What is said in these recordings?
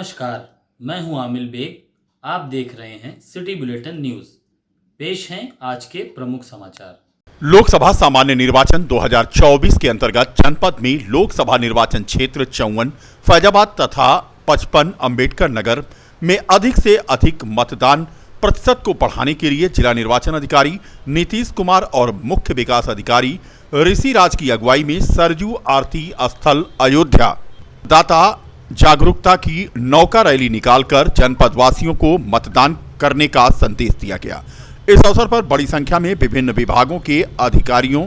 नमस्कार, मैं हूं आमिल बेग। आप देख रहे हैं सिटी बुलेटिन न्यूज़। पेश हैं आज के प्रमुख समाचार। लोकसभा सामान्य निर्वाचन 2024 के अंतर्गत जनपद में लोकसभा निर्वाचन क्षेत्र 54, फैजाबाद तथा 55 अंबेडकर नगर में अधिक से अधिक मतदान प्रतिशत को बढ़ाने के लिए जिला निर्वाचन अधिकारी नीतीश कुमार और मुख्य विकास अधिकारी ऋषि राज की अगुवाई में सरयू आरती स्थल अयोध्या दाता जागरूकता की नौका रैली निकालकर जनपद वासियों को मतदान करने का संदेश दिया गया। इस अवसर पर बड़ी संख्या में विभिन्न विभागों के अधिकारियों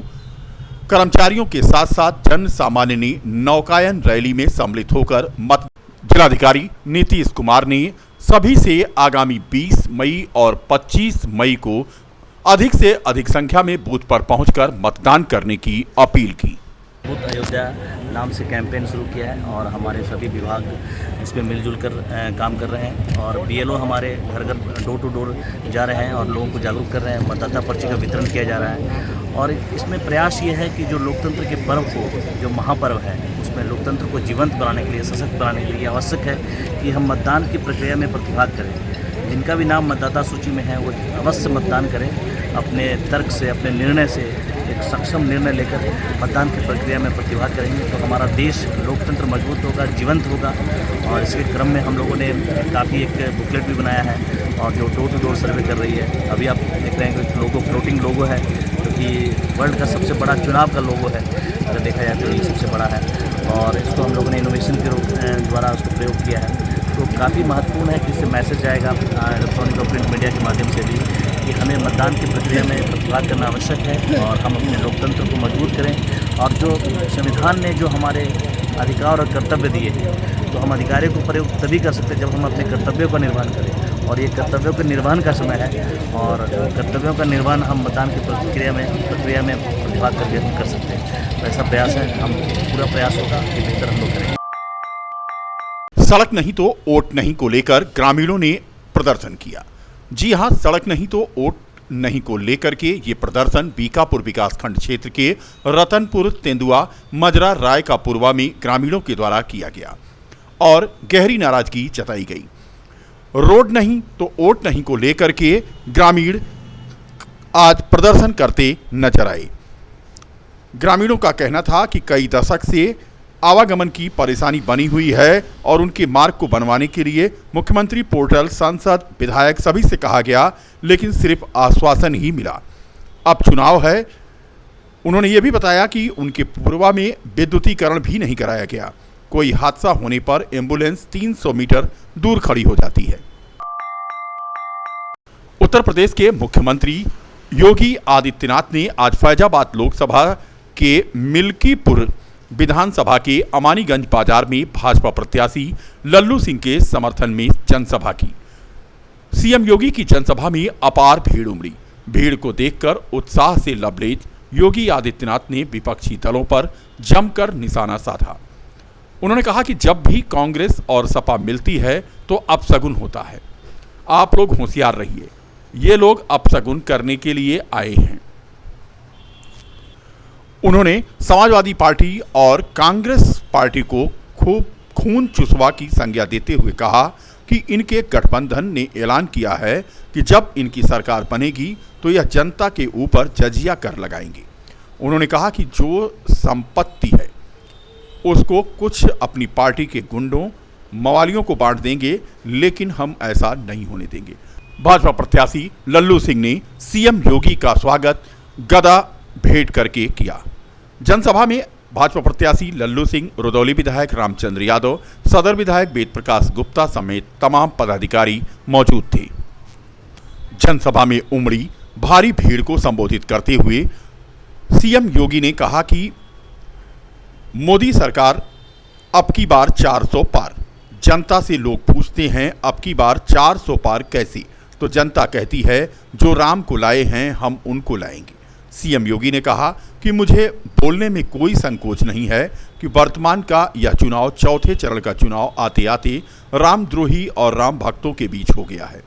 कर्मचारियों के साथ साथ जन सामान्य ने नौकायन रैली में सम्मिलित होकर जिलाधिकारी नीतीश कुमार ने सभी से आगामी 20 मई और 25 मई को अधिक से अधिक संख्या में बूथ पर पहुंचकर मतदान करने की अपील की। बूथ अयोध्या नाम से कैंपेन शुरू किया है और हमारे सभी विभाग इसमें मिलजुल कर काम कर रहे हैं और बीएलओ हमारे घर घर डोर टू डोर जा रहे हैं और लोगों को जागरूक कर रहे हैं। मतदाता पर्ची का वितरण किया जा रहा है और इसमें प्रयास ये है कि जो लोकतंत्र के पर्व को, जो महापर्व है, उसमें लोकतंत्र को जीवंत बनाने के लिए, सशक्त बनाने के लिए आवश्यक है कि हम मतदान की प्रक्रिया में प्रतिभाग करें। जिनका भी नाम मतदाता सूची में है वो अवश्य मतदान करें। अपने तर्क से, अपने निर्णय से एक सक्षम निर्णय लेकर मतदान की प्रक्रिया में प्रतिभाग करेंगे तो हमारा देश लोकतंत्र मजबूत होगा, जीवंत होगा। और इसके क्रम में हम लोगों ने काफ़ी एक बुकलेट भी बनाया है और जो डोर टू डोर सर्वे कर रही है। अभी आप देख रहे हैं कि लोगो, फ्लोटिंग लोगो है जो कि वर्ल्ड का सबसे बड़ा चुनाव का लोगो है, अगर देखा जाए तो ये सबसे बड़ा है और इसको हम लोगों ने इनोवेशन के द्वारा उसको प्रयोग किया है। तो काफ़ी महत्वपूर्ण है कि इससे मैसेज आएगा इलेक्ट्रॉनिक और प्रिंट मीडिया के माध्यम से भी कि हमें मतदान की प्रक्रिया में प्रतिभाग करना आवश्यक है और हम अपने लोकतंत्र को मजबूत करें। और जो संविधान ने जो हमारे अधिकार और कर्तव्य दिए हैं तो हम अधिकारों को प्रयोग तभी कर सकते हैं जब हम अपने कर्तव्यों का निर्वहन करें और ये कर्तव्यों के निर्वहन का समय है और कर्तव्यों का निर्वहन हम मतदान की प्रक्रिया में प्रतिभाग करके हम कर सकते हैं। तो ऐसा प्रयास है, हम पूरा प्रयास होगा कि बेहतर हम लोग करें। सड़क नहीं तो वोट नहीं को लेकर ग्रामीणों ने प्रदर्शन किया। जी हां, सड़क नहीं तो वोट नहीं को लेकर के ये प्रदर्शन बीकापुर विकासखंड क्षेत्र के रतनपुर, तेंदुआ, मजरा, राय का पूर्वा में ग्रामीणों के द्वारा किया गया और गहरी नाराजगी जताई गई। रोड नहीं तो वोट नहीं को लेकर के ग्रामीण आज प्रदर्शन करते नजर आए। ग्रामीणों का कहना था कि कई दशक से आवागमन की परेशानी बनी हुई है और उनके मार्ग को बनवाने के लिए मुख्यमंत्री पोर्टल, सांसद, विधायक सभी से कहा गया लेकिन सिर्फ आश्वासन ही मिला। अब चुनाव है। उन्होंने ये भी बताया कि उनके पूर्वा में विद्युतीकरण भी नहीं कराया गया। कोई हादसा होने पर एम्बुलेंस 300 मीटर दूर खड़ी हो जाती है। उत्तर प्रदेश के मुख्यमंत्री योगी आदित्यनाथ ने आज फैजाबाद लोकसभा के मिल्कीपुर विधानसभा के अमानीगंज बाजार में भाजपा प्रत्याशी लल्लू सिंह के समर्थन में जनसभा की। सीएम योगी की जनसभा में अपार भीड़ उमड़ी। भीड़ को देखकर उत्साह से लबरेज योगी आदित्यनाथ ने विपक्षी दलों पर जमकर निशाना साधा। उन्होंने कहा कि जब भी कांग्रेस और सपा मिलती है तो अपशगुन होता है। आप लोग होशियार रहिए, ये लोग अपशगुन करने के लिए आए हैं। उन्होंने समाजवादी पार्टी और कांग्रेस पार्टी को खूब खून चुसवा की संज्ञा देते हुए कहा कि इनके गठबंधन ने ऐलान किया है कि जब इनकी सरकार बनेगी तो यह जनता के ऊपर जजिया कर लगाएंगे। उन्होंने कहा कि जो संपत्ति है उसको कुछ अपनी पार्टी के गुंडों, मवालियों को बांट देंगे, लेकिन हम ऐसा नहीं होने देंगे। भाजपा प्रत्याशी लल्लू सिंह ने सीएम योगी का स्वागत गदा भेंट करके किया। जनसभा में भाजपा प्रत्याशी लल्लू सिंह, रुदौली विधायक रामचंद्र यादव, सदर विधायक वेद प्रकाश गुप्ता समेत तमाम पदाधिकारी मौजूद थे। जनसभा में उमड़ी भारी भीड़ को संबोधित करते हुए सीएम योगी ने कहा कि मोदी सरकार अब की बार 400 पार। जनता से लोग पूछते हैं अब की बार 400 पार कैसे, तो जनता कहती है जो राम को लाए हैं हम उनको लाएंगे। सीएम योगी ने कहा कि मुझे बोलने में कोई संकोच नहीं है कि वर्तमान का यह चुनाव चौथे चरण का चुनाव आते आते रामद्रोही और राम भक्तों के बीच हो गया है।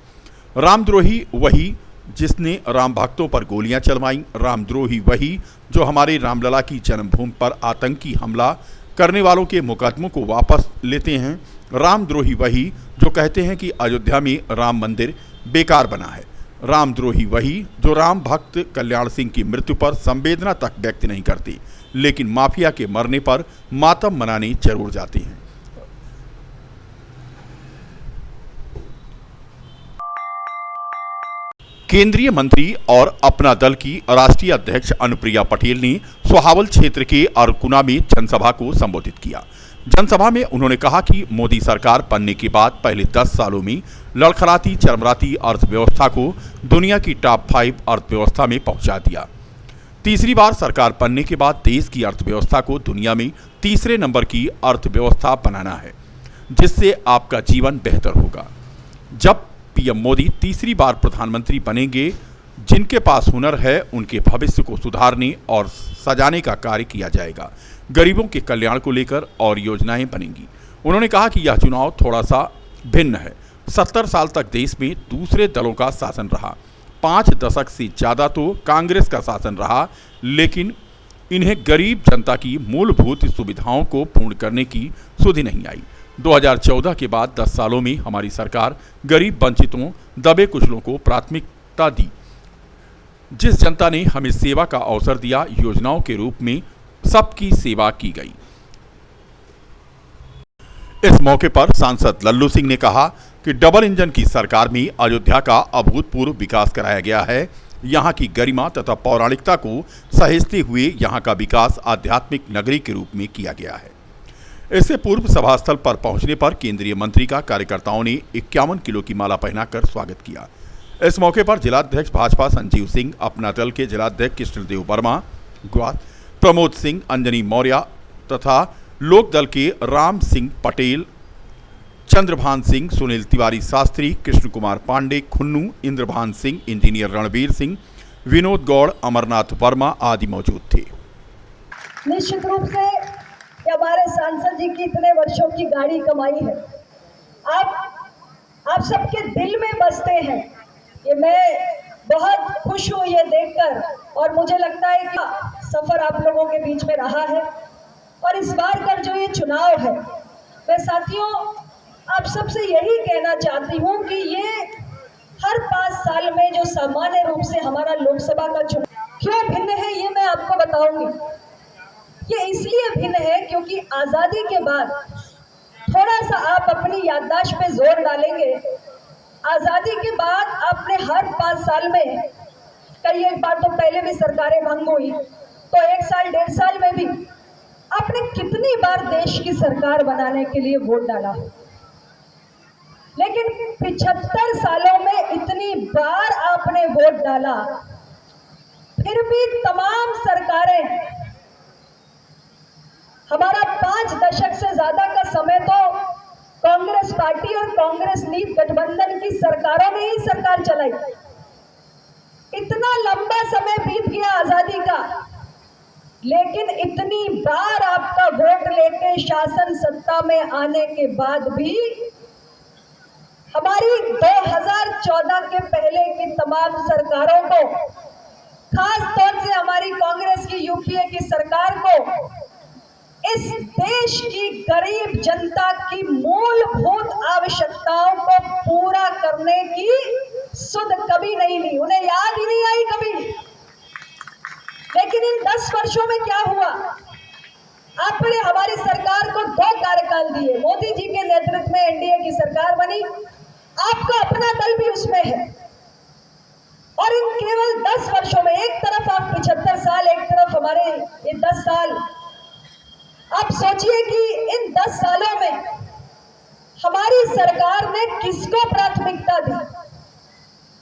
रामद्रोही वही जिसने राम भक्तों पर गोलियां चलवाईं, रामद्रोही वही जो हमारे रामलला की जन्मभूमि पर आतंकी हमला करने वालों के मुकदमों को वापस लेते हैं, रामद्रोही वही जो कहते हैं कि अयोध्या में राम मंदिर बेकार बना है। रामद्रोही वही जो राम भक्त कल्याण सिंह की मृत्यु पर संवेदना तक व्यक्त नहीं करते, लेकिन माफिया के मरने पर मातम मनाने जरूर जाते हैं। केंद्रीय मंत्री और अपना दल की राष्ट्रीय अध्यक्ष अनुप्रिया पटेल ने सोहावल क्षेत्र के अरकुना में जनसभा को संबोधित किया। जनसभा में उन्होंने कहा कि मोदी सरकार बनने के बाद पहले 10 सालों में लड़खड़ाती चरमराती अर्थव्यवस्था को दुनिया की टॉप 5 अर्थव्यवस्था में पहुंचा दिया। तीसरी बार सरकार बनने के बाद देश की अर्थव्यवस्था को दुनिया में तीसरे नंबर की अर्थव्यवस्था बनाना है, जिससे आपका जीवन बेहतर होगा। जब पीएम मोदी तीसरी बार प्रधानमंत्री बनेंगे, जिनके पास हुनर है उनके भविष्य को सुधारने और सजाने का कार्य किया जाएगा। गरीबों के कल्याण को लेकर और योजनाएं बनेंगी। उन्होंने कहा कि यह चुनाव थोड़ा सा भिन्न है। 70 साल तक देश में दूसरे दलों का शासन रहा, 5 दशक से ज़्यादा तो कांग्रेस का शासन रहा, लेकिन इन्हें गरीब जनता की मूलभूत सुविधाओं को पूर्ण करने की सुधि नहीं आई। 2014 के बाद 10 सालों में हमारी सरकार गरीब वंचितों दबे कुचलों को प्राथमिकता दी। जिस जनता ने हमें सेवा का अवसर दिया, योजनाओं के रूप में सबकी सेवा की गई। इस मौके पर सांसद लल्लू सिंह ने कहा कि डबल इंजन की सरकार में अयोध्या का अभूतपूर्व विकास कराया गया है। यहाँ की गरिमा तथा पौराणिकता को सहेजते हुए यहाँ का विकास आध्यात्मिक नगरी के रूप में किया गया है। इससे पूर्व सभा स्थल पर पहुंचने पर केंद्रीय मंत्री का कार्यकर्ताओं ने 51 किलो की माला पहनाकर स्वागत किया। इस मौके पर जिलाध्यक्ष भाजपा संजीव सिंह, अपना दल के जिलाध्यक्ष कृष्णदेव वर्मा, प्रमोद सिंह, अंजनी मौर्य तथा लोक दल के राम सिंह पटेल, चंद्रभान सिंह, सुनील तिवारी शास्त्री, कृष्ण कुमार पांडे, खुन्नू, इंद्रभान सिंह, इंजीनियर रणवीर सिंह, विनोद गौड़, अमरनाथ वर्मा आदि मौजूद थे। निश्चित रूप से हमारे सांसद जी की इतने वर्षों की गाड़ी कमाई है, आप सबके दिल में बसते हैं। ये मैं बहुत खुश हूँ ये देखकर, और मुझे लगता है कि सफर आप लोगों के बीच में रहा है। और इस बार का जो ये चुनाव है, मैं साथियों आप सबसे यही कहना चाहती हूँ कि ये हर 5 साल में जो सामान्य रूप से हमारा लोकसभा का चुनाव क्यों भिन्न है, ये मैं आपको बताऊंगी। ये इसलिए भिन्न है क्योंकि आज़ादी के बाद, थोड़ा सा आप अपनी याददाश्त पे जोर डालेंगे, आज़ादी के बाद आपने हर 5 साल में, कई एक बार तो पहले भी सरकारें भंग हुई, तो 1 साल 1.5 साल में भी आपने कितनी बार देश की सरकार बनाने के लिए वोट डाला। लेकिन 75 सालों में इतनी बार आपने वोट डाला, फिर भी तमाम सरकारें, हमारा 5 दशक से ज्यादा का समय तो कांग्रेस पार्टी और कांग्रेस नीत गठबंधन की सरकारों ने ही सरकार चलाई। इतना लंबा समय बीत गया आजादी का, लेकिन इतनी बार आपका वोट लेके शासन सत्ता में आने के बाद भी हमारी 2014 के पहले की तमाम सरकारों को, खास तौर से हमारी कांग्रेस की यूपीए की सरकार को, इस देश की गरीब जनता की मूलभूत आवश्यकताओं को पूरा करने की सुध कभी नहीं ली, उन्हें याद ही नहीं आई कभी। लेकिन इन 10 वर्षों में क्या हुआ, आपने हमारी सरकार को 2 कार्यकाल दिए, मोदी जी के नेतृत्व में एनडीए की सरकार बनी, आपका अपना दल भी उसमें है, और इन केवल 10 वर्षों में एक तरफ आप 75 साल, एक तरफ हमारे ये 10 साल, आप सोचिए कि इन 10 सालों में हमारी सरकार ने किसको प्राथमिकता दी,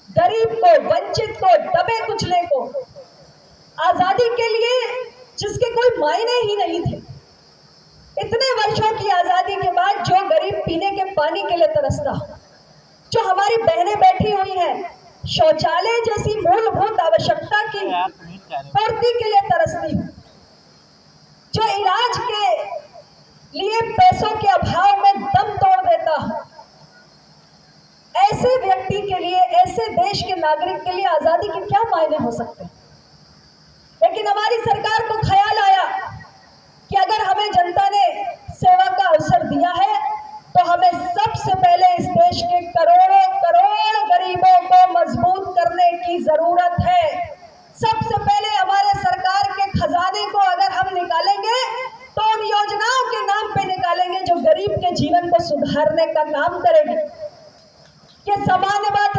गरीब को, वंचित को, दबे कुचले को, आजादी के लिए जिसके कोई मायने ही नहीं थे। इतने वर्षों की आजादी के बाद जो गरीब पीने के पानी के लिए तरसता, जो हमारी बहनें बैठी हुई हैं शौचालय जैसी मूलभूत आवश्यकता की पूर्ति के लिए तरसती, जो इलाज के लिए पैसों के अभाव में दम तोड़ देता, ऐसे व्यक्ति के लिए, ऐसे देश के नागरिक के लिए आजादी के क्या मायने हो सकते। लेकिन हमारी सरकार को ख्याल आया कि अगर हमें जनता ने सेवा का अवसर दिया है तो हमें करने का काम करेगी। ये सामान्य बात